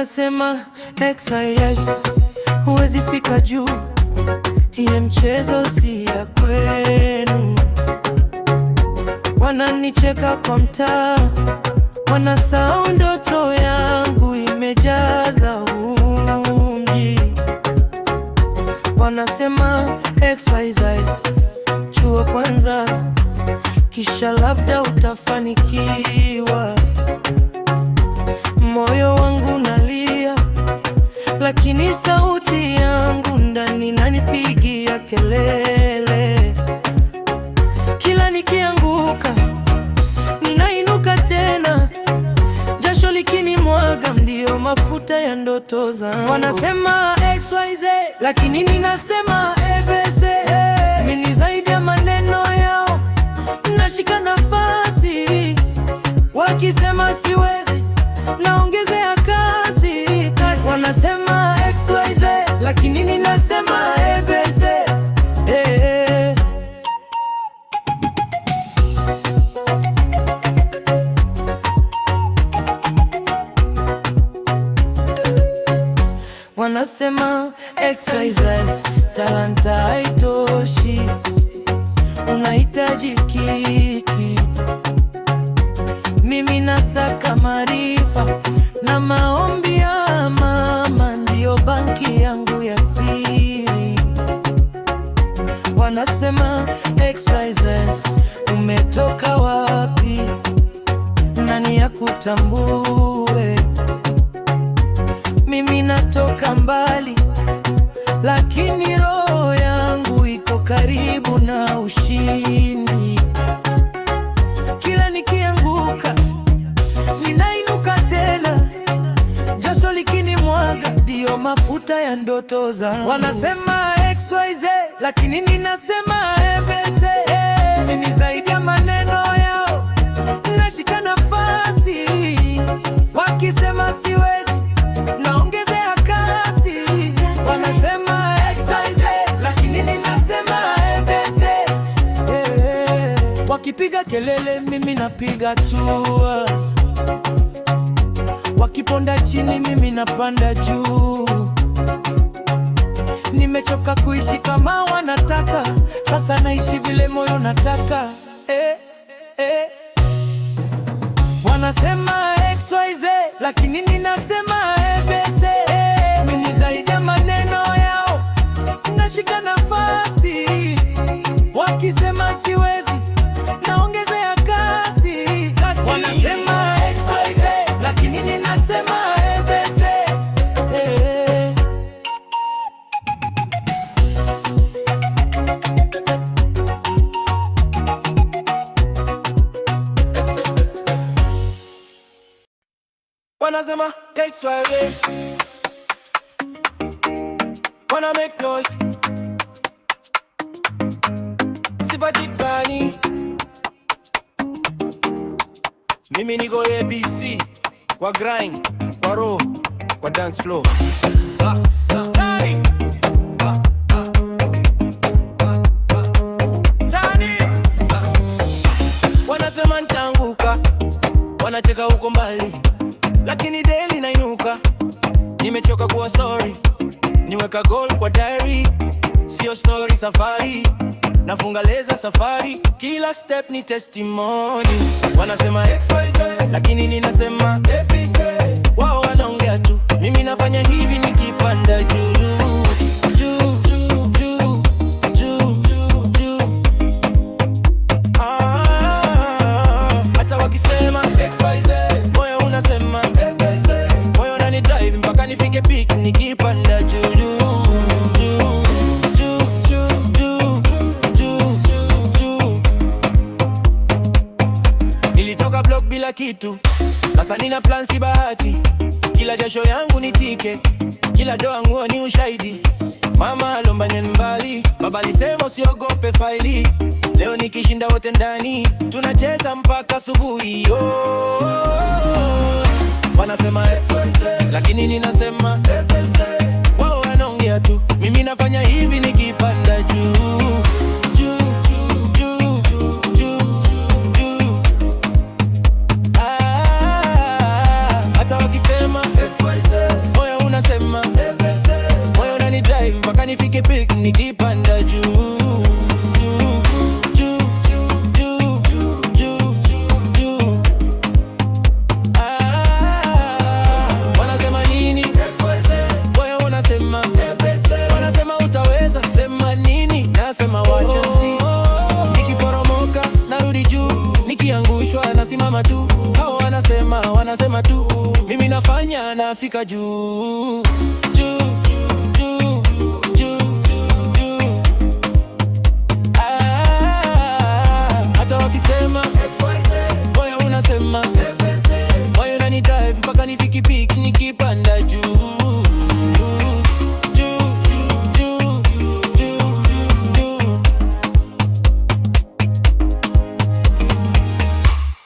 Wanasema XYZ huwezi fika juu, hiye mchezo si ya kwenu. Wananicheka kwa mtaa, wanasahau ndoto yangu imejaza mji. Wanasema XYZ chuo kwanza, kisha labda utafanikiwa. Moyo wangu nalia, lakini sauti yangu ndani inanipigia kelele. Kila nikianguka ninainuka tena, jasho likinimwaga ndio mafuta ya ndoto zangu. Wanasema XYZ lakini ninasema ABC. Mimi ni zaidi ya maneno yao, nashika nafasi. Wakisema siwezi, naongezea kasi. Wanasema XYZ lakini ninasema ABC. Wanasema XYZ talanta haitoshi, unahitaji kiki. Mimi nasaka maarifa na maombi ya mama ndio banki yangu ya siri. Wanasema XYZ umetoka wapi, nani akutambue? Mimi natoka mbali, lakini roho yangu iko karibu na ushindi. Kila nikianguka ninainuka tena, jasho likinimwaga ndio mafuta ya ndoto zangu. Wanasema XYZ lakini ninasema ABC. Mimi ni zaidi ya maneno yao, nashika nafasi. Wakisema siwezi, naongezea kasi. Wanasema XYZ lakini ninasema ABC. Wakipiga kelele mimi napiga tua, wakiponda chini mimi napanda juu. Nimechoka kuishi kama wanataka, sasa naishi vile moyo nataka. Wanasema XYZ lakini ninasema ABC. Mimi ni zaidi ya maneno yao, nashika nafasi. Wakisema siwezi, naongezea kasi. Wanasema XYZ lakini ninasema ABC. Wanasema XYZ wanna make noise, sipatikani. Mimi niko ABC, kwa grind, kwa roll, kwa dance floor. Wanasema nitaanguka, wanacheka huko mbali, lakini daily nainuka. Nimechoka kuwa sorry, niweka goal kwa diary. Sio story safari, nafunga leza safari. Kila step ni testimony. Wanasema XYZ lakini ninasema ABC. Wao wanaongea tu, mimi nafanya hivi nikipanda juu. Hata wakisema XYZ, moyo unasema ABC. Moyo unani drive mpaka nifike peak nikipanda juu. Nilitoka block bila kitu, sasa nina plan si bahati. Kila jasho yangu ni tike, kila doa nguo ni ushahidi. Mama alomba mbali, baba alisema usiogope faili. Leo nikishinda wote ndani, tunacheza mpaka asubuhi. Wanasema XYZ lakini ninasema ABC. Wao wanaongea tu, mimi nafanya hivi nikipanda juu. Hata wakisema XYZ, pikipiki nikipanda juu. Wanasema nini? Wewe unasema wanasema utaweza, sema nini? Nasema wacha nzi. Nikiporomoka narudi juu, nikiangushwa nasimama tu. Hao wanasema tu, mimi nafanya nafika juu.